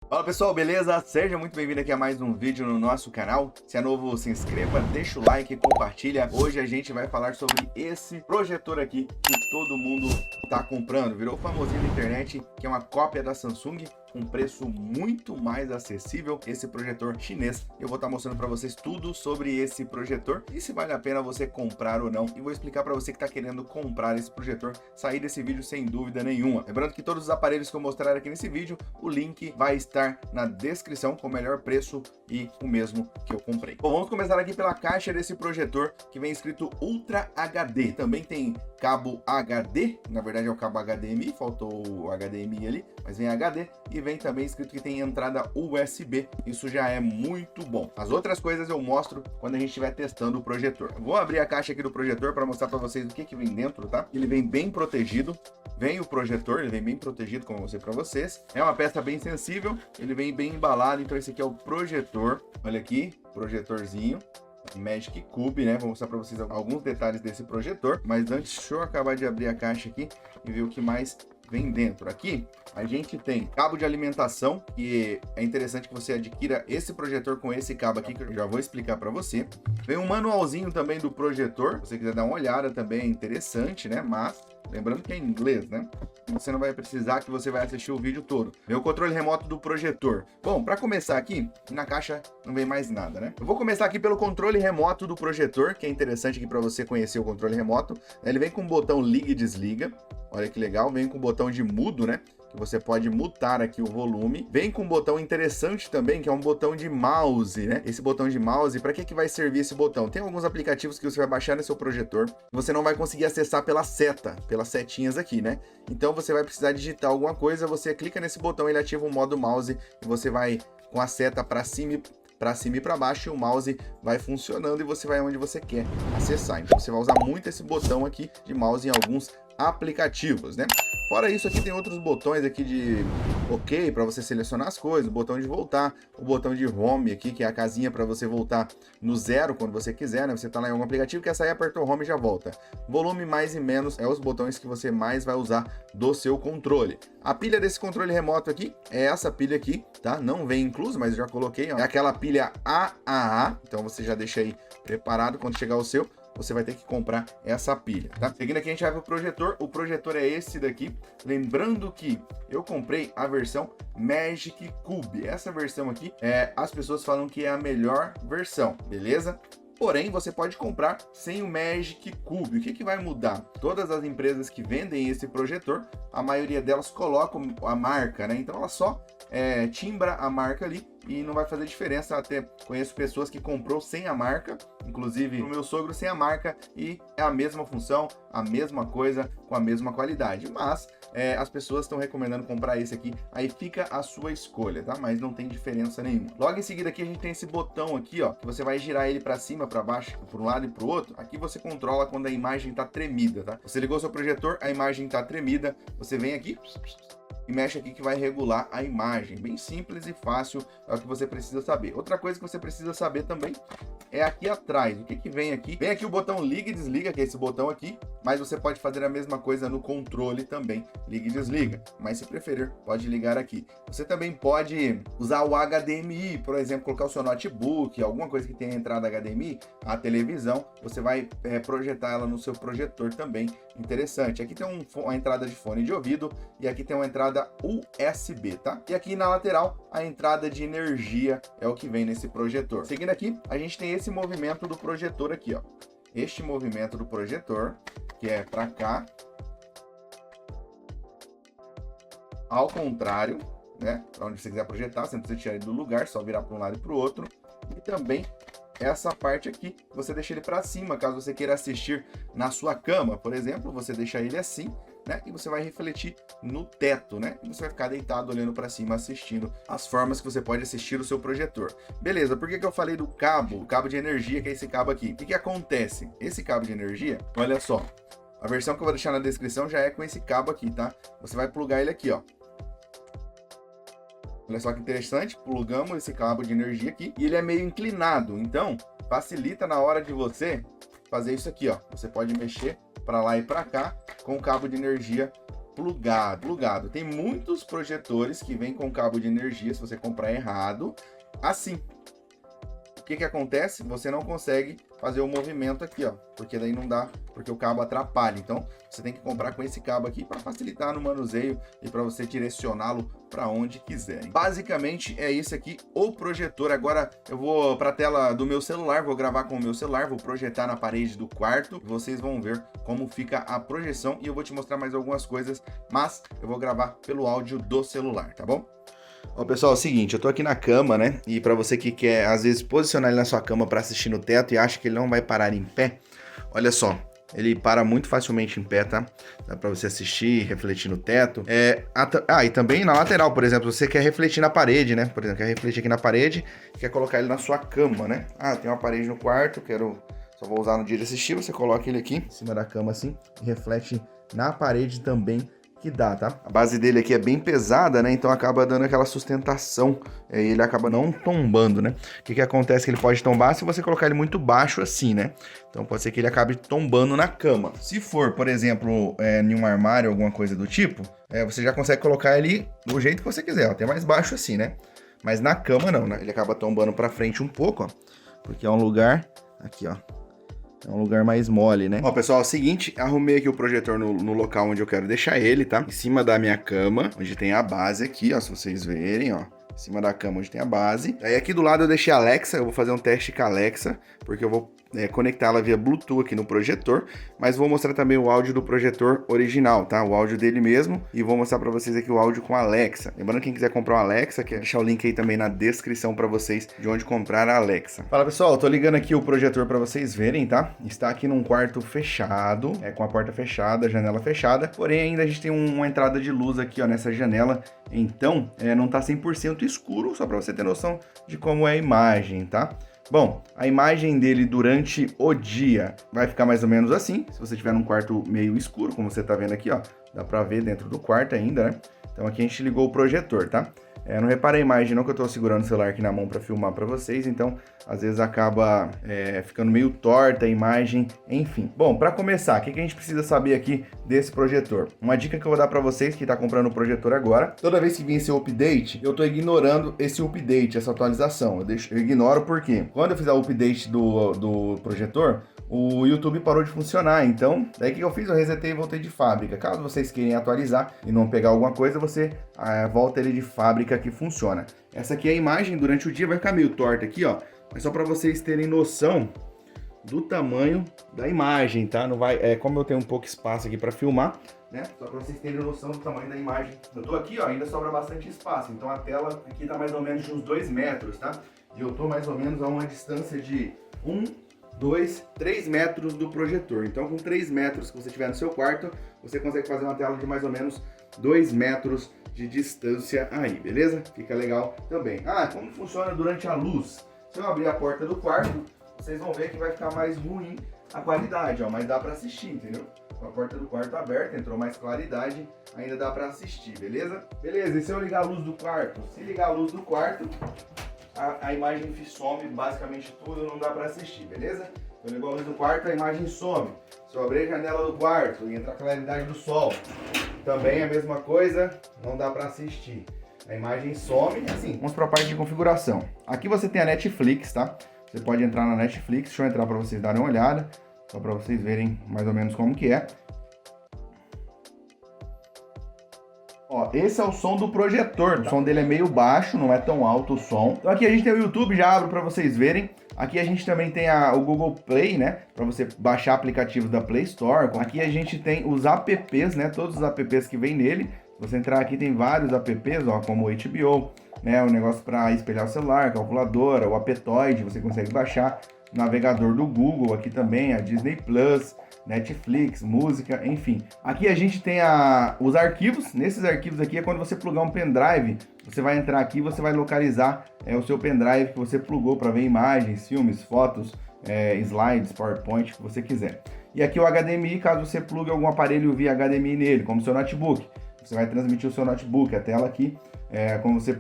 Fala pessoal, beleza? Seja muito bem-vindo aqui a mais um vídeo no nosso canal. Se é novo, se inscreva, deixa o like e compartilha. Hoje a gente vai falar sobre esse projetor aqui que todo mundo tá comprando. Virou famosinho na internet, que é uma cópia da Samsung, um preço muito mais acessível, esse projetor chinês. Eu vou estar mostrando para vocês tudo sobre esse projetor e se vale a pena você comprar ou não. E vou explicar para você que está querendo comprar esse projetor, sair desse vídeo sem dúvida nenhuma. Lembrando que todos os aparelhos que eu mostrar aqui nesse vídeo, o link vai estar na descrição com o melhor preço e o mesmo que eu comprei. Bom, vamos começar aqui pela caixa desse projetor que vem escrito Ultra HD. Também tem cabo HD, na verdade é o cabo HDMI, faltou o HDMI ali, mas vem HD e vem também escrito que tem entrada USB. Isso já é muito bom. As outras coisas eu mostro quando a gente estiver testando o projetor. Vou abrir a caixa aqui do projetor para mostrar para vocês o que vem dentro, tá? Ele vem bem protegido. Vem o projetor, ele vem bem protegido, como eu mostrei para vocês. É uma peça bem sensível, ele vem bem embalado. Então esse aqui é o projetor. Olha aqui, projetorzinho. Magic Cube, né? Vou mostrar para vocês alguns detalhes desse projetor. Mas antes, deixa eu acabar de abrir a caixa aqui e ver o que mais vem dentro. Aqui a gente tem cabo de alimentação, que é interessante que você adquira esse projetor com esse cabo aqui, que eu já vou explicar para você. Vem um manualzinho também do projetor, se você quiser dar uma olhada também é interessante, né? Mas lembrando que é em inglês, né? Você não vai precisar, que você vai assistir o vídeo todo. Vem o controle remoto do projetor. Bom, para começar aqui, na caixa não vem mais nada, né? Eu vou começar aqui pelo controle remoto do projetor, que é interessante aqui para você conhecer o controle remoto. Ele vem com o botão liga e desliga. Olha que legal, vem com o botão de mudo, né? Que você pode mutar aqui o volume. Vem com um botão interessante também, que é um botão de mouse, né? Esse botão de mouse, para que vai servir esse botão? Tem alguns aplicativos que você vai baixar no seu projetor, você não vai conseguir acessar pela seta, pelas setinhas aqui, né? Então você vai precisar digitar alguma coisa, você clica nesse botão, ele ativa o modo mouse e você vai com a seta para cima e para baixo, e o mouse vai funcionando e você vai onde você quer acessar. Então você vai usar muito esse botão aqui de mouse em alguns aplicativos, né? Fora isso, aqui tem outros botões aqui de OK para você selecionar as coisas, o botão de voltar, o botão de home aqui, que é a casinha para você voltar no zero quando você quiser, né? Você tá lá em algum aplicativo, quer sair, apertou home e já volta. Volume, mais e menos é os botões que você mais vai usar do seu controle. A pilha desse controle remoto aqui é essa pilha aqui, tá? Não vem incluso, mas eu já coloquei, ó. É aquela pilha AAA, então você já deixa aí preparado quando chegar o seu. Você vai ter que comprar essa pilha, tá? Seguindo aqui a gente vai pro projetor. O projetor é esse daqui. Lembrando que eu comprei a versão Magic Cube. Essa versão aqui, as pessoas falam que é a melhor versão, beleza? Porém, você pode comprar sem o Magic Cube. O que vai mudar? Todas as empresas que vendem esse projetor, a maioria delas colocam a marca, né? Então ela só timbra a marca ali e não vai fazer diferença. Até conheço pessoas que comprou sem a marca, inclusive o meu sogro sem a marca, e é a mesma função, a mesma coisa, com a mesma qualidade. Mas as pessoas estão recomendando comprar esse aqui, aí fica a sua escolha, tá? Mas não tem diferença nenhuma. Logo em seguida aqui a gente tem esse botão aqui, ó, que você vai girar ele para cima, para baixo, para um lado e para o outro. Aqui você controla quando a imagem tá tremida, tá? Você ligou seu projetor, a imagem tá tremida, você vem aqui e mexe aqui que vai regular a imagem. Bem simples e fácil, é o que você precisa saber. Outra coisa que você precisa saber também é aqui atrás. O que vem aqui? Vem aqui o botão liga e desliga, que é esse botão aqui, mas você pode fazer a mesma coisa no controle também, liga e desliga. Mas se preferir, pode ligar aqui. Você também pode usar o HDMI, por exemplo, colocar o seu notebook, alguma coisa que tenha entrada HDMI, a televisão, você vai projetar ela no seu projetor também. Interessante. Aqui tem uma entrada de fone de ouvido e aqui tem uma entrada USB, tá? E aqui na lateral, a entrada de energia é o que vem nesse projetor. Seguindo aqui, a gente tem esse movimento do projetor aqui, ó. Este movimento do projetor, que é para cá, ao contrário, né? Para onde você quiser projetar, você não precisa tirar ele do lugar, só virar para um lado e para o outro. E também essa parte aqui, você deixa ele para cima, caso você queira assistir na sua cama, por exemplo, você deixa ele assim, né? E você vai refletir no teto, né? E você vai ficar deitado olhando para cima assistindo as formas que você pode assistir o seu projetor. Beleza, por que eu falei do cabo, o cabo de energia, que é esse cabo aqui? O que acontece? Esse cabo de energia, olha só, a versão que eu vou deixar na descrição já é com esse cabo aqui, tá? Você vai plugar ele aqui, ó. Olha só que interessante, plugamos esse cabo de energia aqui e ele é meio inclinado, então facilita na hora de você fazer isso aqui, ó. Você pode mexer para lá e para cá com o cabo de energia plugado. Tem muitos projetores que vêm com cabo de energia, se você comprar errado, assim. O que acontece? Você não consegue fazer o movimento aqui, ó, porque daí não dá, porque o cabo atrapalha. Então, você tem que comprar com esse cabo aqui para facilitar no manuseio e para você direcioná-lo para onde quiser. Basicamente é esse aqui o projetor. Agora eu vou para a tela do meu celular, vou gravar com o meu celular, vou projetar na parede do quarto. Vocês vão ver como fica a projeção e eu vou te mostrar mais algumas coisas, mas eu vou gravar pelo áudio do celular, tá bom? Ó, pessoal, é o seguinte, eu tô aqui na cama, né? E pra você que quer, às vezes, posicionar ele na sua cama pra assistir no teto e acha que ele não vai parar em pé, olha só, ele para muito facilmente em pé, tá? Dá pra você assistir, refletir no teto. E também na lateral, por exemplo, você quer refletir na parede, né? Por exemplo, quer refletir aqui na parede, quer colocar ele na sua cama, né? Ah, tem uma parede no quarto, só vou usar no dia de assistir, você coloca ele aqui em cima da cama assim, e reflete na parede também, que dá, tá? A base dele aqui é bem pesada, né? Então acaba dando aquela sustentação e ele acaba não tombando, né? O que acontece que ele pode tombar se você colocar ele muito baixo assim, né? Então pode ser que ele acabe tombando na cama. Se for, por exemplo, em um armário, alguma coisa do tipo, você já consegue colocar ele do jeito que você quiser, ó, até mais baixo assim, né? Mas na cama não, né? Ele acaba tombando pra frente um pouco, ó, porque é um lugar aqui, ó. É um lugar mais mole, né? Ó, pessoal, é o seguinte, arrumei aqui o projetor no local onde eu quero deixar ele, tá? Em cima da minha cama, onde tem a base aqui, ó, se vocês verem, ó. Em cima da cama onde tem a base. Aí aqui do lado eu deixei a Alexa, eu vou fazer um teste com a Alexa, porque eu vou conectar ela via Bluetooth aqui no projetor, mas vou mostrar também o áudio do projetor original, tá? O áudio dele mesmo, e vou mostrar pra vocês aqui o áudio com a Alexa. Lembrando, quem quiser comprar uma Alexa, quero deixar o link aí também na descrição pra vocês de onde comprar a Alexa. Fala, pessoal, tô ligando aqui o projetor pra vocês verem, tá? Está aqui num quarto fechado, com a porta fechada, a janela fechada, porém ainda a gente tem uma entrada de luz aqui, ó, nessa janela, então não tá 100% escuro, só pra você ter noção de como é a imagem, tá? Bom, a imagem dele durante o dia vai ficar mais ou menos assim. Se você tiver num quarto meio escuro, como você tá vendo aqui, ó, dá pra ver dentro do quarto ainda, né? Então aqui a gente ligou o projetor, tá? Não repara a imagem não, que eu tô segurando o celular aqui na mão para filmar para vocês, então às vezes acaba ficando meio torta a imagem, enfim. Bom, para começar, o que a gente precisa saber aqui desse projetor? Uma dica que eu vou dar para vocês que tá comprando o projetor agora, toda vez que vir esse update, eu tô ignorando esse update, essa atualização. Eu ignoro porque quando eu fizer o update do projetor, o YouTube parou de funcionar, então daí o que eu fiz? Eu resetei e voltei de fábrica. Caso vocês queiram atualizar e não pegar alguma coisa, você volta ele de fábrica que funciona. Essa aqui é a imagem durante o dia, vai ficar meio torta aqui, ó, mas só para vocês terem noção do tamanho da imagem, tá? Não vai, como eu tenho um pouco espaço aqui para filmar, né? Só para vocês terem noção do tamanho da imagem. Eu tô aqui, ó, ainda sobra bastante espaço, então a tela aqui tá mais ou menos de uns 2 metros, tá? E eu tô mais ou menos a uma distância de 2, 3 metros do projetor. Então, com 3 metros que você tiver no seu quarto, você consegue fazer uma tela de mais ou menos 2 metros de distância aí, beleza? Fica legal também. Como funciona durante a luz? Se eu abrir a porta do quarto, vocês vão ver que vai ficar mais ruim a qualidade, ó, mas dá para assistir, entendeu? Com a porta do quarto aberta, entrou mais claridade, ainda dá para assistir, beleza? Beleza, e se eu ligar a luz do quarto? Se ligar a luz do quarto, a imagem some, basicamente tudo, não dá para assistir, beleza? Eu ligo a luz do quarto, a imagem some. Se eu abrir a janela do quarto e entrar a claridade do sol, também é a mesma coisa, não dá para assistir. A imagem some, assim. Vamos para a parte de configuração. Aqui você tem a Netflix, tá? Você pode entrar na Netflix, deixa eu entrar para vocês darem uma olhada, só para vocês verem mais ou menos como que é. Ó, esse é o som do projetor, o som dele é meio baixo, não é tão alto o som. Então aqui a gente tem o YouTube, já abro para vocês verem. Aqui a gente também tem o Google Play, né, para você baixar aplicativos da Play Store. Aqui a gente tem os apps, né, todos os apps que vem nele. Se você entrar aqui tem vários apps, ó, como o HBO, né, o negócio para espelhar o celular, calculadora, o Aptoide, você consegue baixar. Navegador do Google aqui também, a Disney Plus, Netflix, música, enfim. Aqui a gente tem os arquivos. Nesses arquivos aqui é quando você plugar um pendrive, você vai entrar aqui e você vai localizar o seu pendrive que você plugou para ver imagens, filmes, fotos, slides, PowerPoint, o que você quiser. E aqui o HDMI, caso você plugue algum aparelho via HDMI nele, como o seu notebook. Você vai transmitir o seu notebook, a tela aqui, como você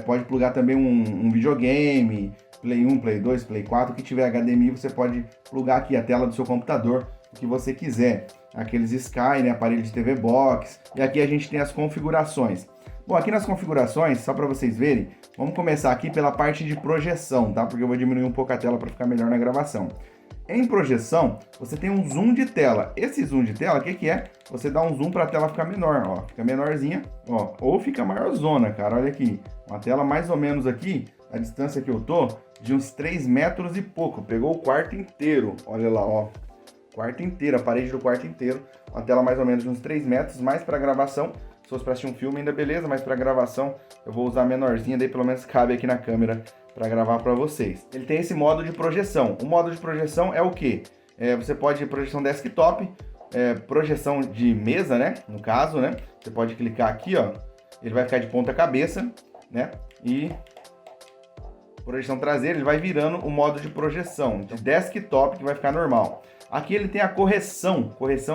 pode plugar também um videogame, Play 1, Play 2, Play 4, que tiver HDMI, você pode plugar aqui a tela do seu computador. que você quiser. Aqueles Sky, né, aparelho de TV Box. E aqui a gente tem as configurações. Bom, aqui nas configurações, só para vocês verem, vamos começar aqui pela parte de projeção, tá? Porque eu vou diminuir um pouco a tela para ficar melhor na gravação. Em projeção, você tem um zoom de tela. Esse zoom de tela, o que é? Você dá um zoom para a tela ficar menor, ó. Fica menorzinha, ó. Ou fica maiorzona, cara. Olha aqui. Uma tela mais ou menos aqui, a distância que eu tô, de uns 3 metros e pouco. Pegou o quarto inteiro. Olha lá, ó. Quarto inteiro, a parede do quarto inteiro. Uma tela mais ou menos de uns 3 metros, mais para gravação. Se fosse para assistir um filme ainda beleza, mas para gravação eu vou usar a menorzinha, daí pelo menos cabe aqui na câmera para gravar para vocês. Ele tem esse modo de projeção. O modo de projeção é o quê? Você pode projeção desktop, projeção de mesa, né? No caso, né? Você pode clicar aqui, ó. Ele vai ficar de ponta cabeça, né? E projeção traseira, ele vai virando o modo de projeção. Então, desktop que vai ficar normal. Aqui ele tem a correção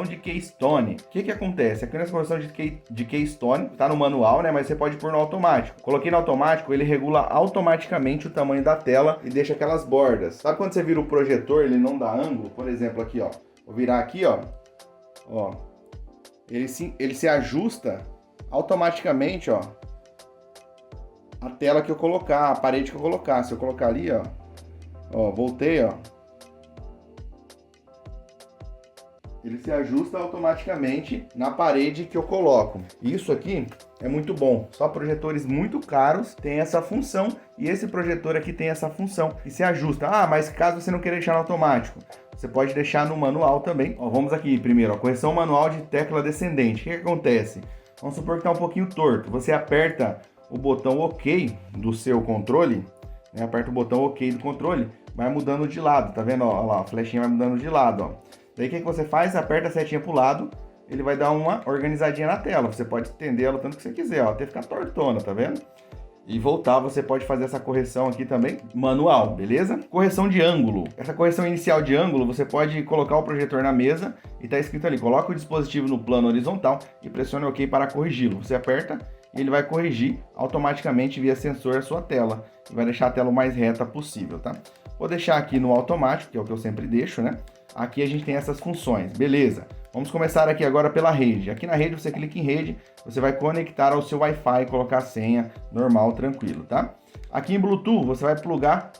de Keystone. O que acontece? Aqui nessa correção de Keystone, tá no manual, né? Mas você pode pôr no automático. Coloquei no automático, ele regula automaticamente o tamanho da tela e deixa aquelas bordas. Sabe quando você vira o projetor, ele não dá ângulo? Por exemplo, aqui, ó. Vou virar aqui, ó. Ó. Ele se ajusta automaticamente, ó. A tela que eu colocar, a parede que eu colocar. Se eu colocar ali, ó. Ó, voltei, ó. Ele se ajusta automaticamente na parede que eu coloco. Isso aqui é muito bom. Só projetores muito caros têm essa função. E esse projetor aqui tem essa função. E se ajusta. Ah, mas caso você não queira deixar no automático, você pode deixar no manual também. Ó, vamos aqui primeiro. Ó, correção manual de tecla descendente. O que acontece? Vamos supor que está um pouquinho torto. Você aperta o botão OK do seu controle. Né? Aperta o botão OK do controle. Vai mudando de lado. Tá vendo? Ó, lá, a flechinha vai mudando de lado. Ó. Daí o que você faz? Aperta a setinha pro lado, ele vai dar uma organizadinha na tela. Você pode estender ela o tanto que você quiser, ó, até ficar tortona, tá vendo? E voltar, você pode fazer essa correção aqui também, manual, beleza? Correção de ângulo. Essa correção inicial de ângulo, você pode colocar o projetor na mesa e tá escrito ali, coloca o dispositivo no plano horizontal e pressione OK para corrigi-lo. Você aperta e ele vai corrigir automaticamente via sensor a sua tela. E vai deixar a tela o mais reta possível, tá? Vou deixar aqui no automático, que é o que eu sempre deixo, né? Aqui a gente tem essas funções, beleza. Vamos começar aqui agora pela rede. Aqui na rede você clica em rede, você vai conectar ao seu Wi-Fi, colocar a senha normal, tranquilo, tá? Aqui em Bluetooth você vai plugar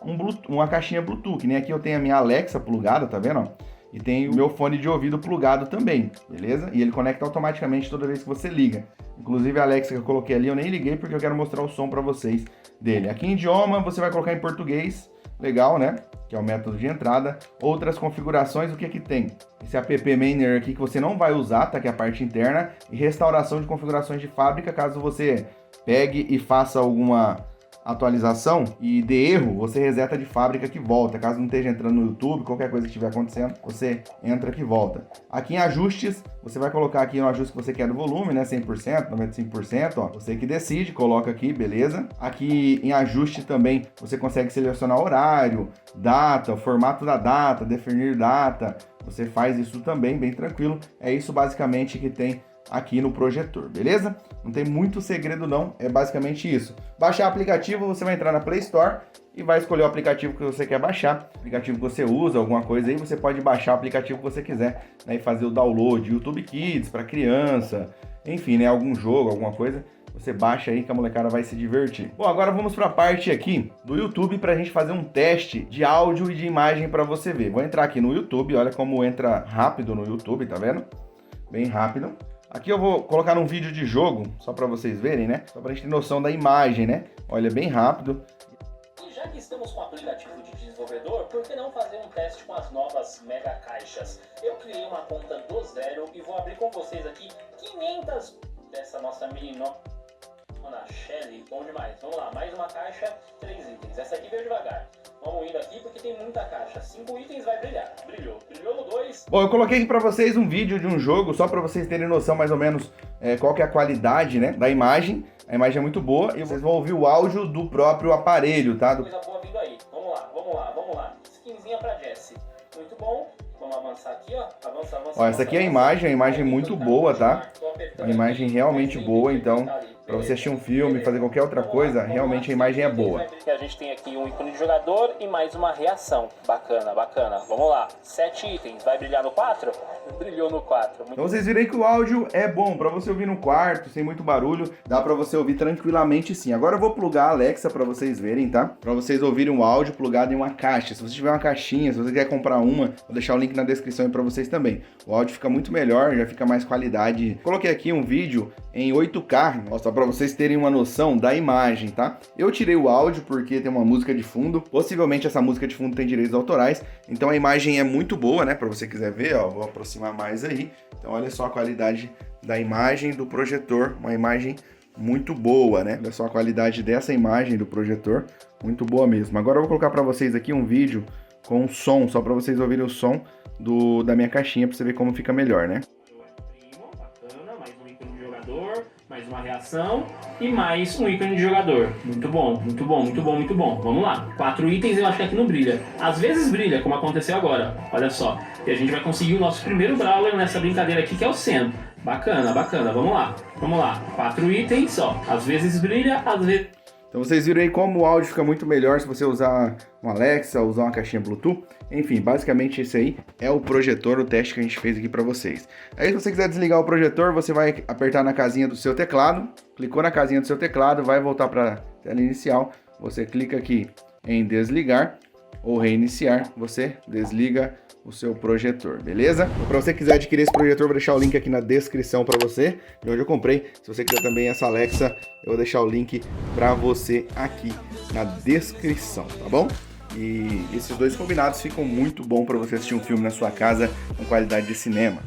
uma caixinha Bluetooth, que nem aqui eu tenho a minha Alexa plugada, tá vendo? E tem o meu fone de ouvido plugado também, beleza? E ele conecta automaticamente toda vez que você liga. Inclusive a Alexa que eu coloquei ali eu nem liguei porque eu quero mostrar o som para vocês dele. Aqui em idioma você vai colocar em português, legal, né? Que é o método de entrada. Outras configurações, o que que tem? Esse app Manager aqui que você não vai usar, tá? Que é a parte interna. E restauração de configurações de fábrica, caso você pegue e faça alguma atualização e dê erro, você reseta de fábrica que volta. Caso não esteja entrando no YouTube, qualquer coisa que estiver acontecendo, você entra que volta. Aqui em ajustes, você vai colocar aqui no ajuste que você quer do volume, né? 100%, 95%, ó. Você que decide, coloca aqui, beleza? Aqui em ajuste também, você consegue selecionar horário, data, o formato da data, definir data. Você faz isso também, bem tranquilo. É isso basicamente que tem aqui no projetor, beleza? Não tem muito segredo não, é basicamente isso. Baixar aplicativo, você vai entrar na Play Store e vai escolher o aplicativo que você quer baixar, aplicativo que você usa, alguma coisa aí, você pode baixar o aplicativo que você quiser, né, e fazer o download, YouTube Kids para criança, enfim, né, algum jogo, alguma coisa, você baixa aí que a molecada vai se divertir. Bom, agora vamos para a parte aqui do YouTube para a gente fazer um teste de áudio e de imagem para você ver. Vou entrar aqui no YouTube, olha como entra rápido no YouTube, tá vendo? Bem rápido. Aqui eu vou colocar um vídeo de jogo, só para vocês verem, né? Só para a gente ter noção da imagem, né? Olha, bem rápido. E já que estamos com o aplicativo de desenvolvedor, por que não fazer um teste com as novas mega caixas? Eu criei uma conta do zero e vou abrir com vocês aqui 500 dessa nossa menina Shelly. Bom demais. Vamos lá, mais uma caixa, 3 itens. Essa aqui veio devagar. Vamos indo aqui porque tem muita caixa. 5 itens vai brilhar. Brilhou. Brilhou no 2. Bom, eu coloquei aqui pra vocês um vídeo de um jogo, só pra vocês terem noção mais ou menos qual que é a qualidade, né, da imagem. A imagem é muito boa e vocês vão ouvir o áudio do próprio aparelho, tá? Coisa boa vindo aí. Vamos lá, vamos lá, vamos lá. Skinzinha pra Jessie. Muito bom. Vamos avançar aqui, ó. Avança. Ó, essa aqui é a imagem muito boa, tá? Uma imagem realmente boa, então para você assistir um filme, fazer qualquer outra coisa, realmente a imagem é boa. A gente tem aqui um ícone de jogador e mais uma reação. Bacana, bacana. Vamos lá. 7 itens. Vai brilhar no 4? Brilhou no 4. Então vocês viram que o áudio é bom para você ouvir no quarto, sem muito barulho, dá para você ouvir tranquilamente sim. Agora eu vou plugar a Alexa para vocês verem, tá? Para vocês ouvirem o áudio plugado em uma caixa. Se você tiver uma caixinha, se você quer comprar uma, vou deixar o link na descrição aí para vocês também. O áudio fica muito melhor, já fica mais qualidade. Coloquei aqui um vídeo em 8K, só para vocês terem uma noção da imagem, tá? Eu tirei o áudio porque tem uma música de fundo, possivelmente essa música de fundo tem direitos autorais, então a imagem é muito boa, né? Para você quiser ver, ó, vou aproximar mais aí. Então olha só a qualidade da imagem do projetor, uma imagem muito boa, né? Olha só a qualidade dessa imagem do projetor, muito boa mesmo. Agora eu vou colocar para vocês aqui um vídeo com som, só para vocês ouvirem o som da minha caixinha, para você ver como fica melhor, né? Bacana, mais um ícone de jogador, mais uma reação e mais um ícone de jogador. Muito bom, muito bom, muito bom, muito bom. Vamos lá. 4 itens, eu acho que aqui não brilha. Às vezes brilha, como aconteceu agora. Olha só. E a gente vai conseguir o nosso primeiro Brawler nessa brincadeira aqui, que é o Sen. Bacana, bacana. Vamos lá. Vamos lá. 4 itens, ó. Às vezes brilha, às vezes... Então vocês viram aí como o áudio fica muito melhor se você usar um Alexa, usar uma caixinha Bluetooth. Enfim, basicamente esse aí é o projetor, o teste que a gente fez aqui para vocês. Aí se você quiser desligar o projetor, você vai apertar na casinha do seu teclado. Clicou na casinha do seu teclado, vai voltar para a tela inicial. Você clica aqui em desligar ou reiniciar, você desliga o seu projetor, beleza? Então, para você quiser adquirir esse projetor, vou deixar o link aqui na descrição para você, de onde eu comprei. Se você quiser também essa Alexa, eu vou deixar o link para você aqui na descrição, tá bom? E esses dois combinados ficam muito bom para você assistir um filme na sua casa com qualidade de cinema.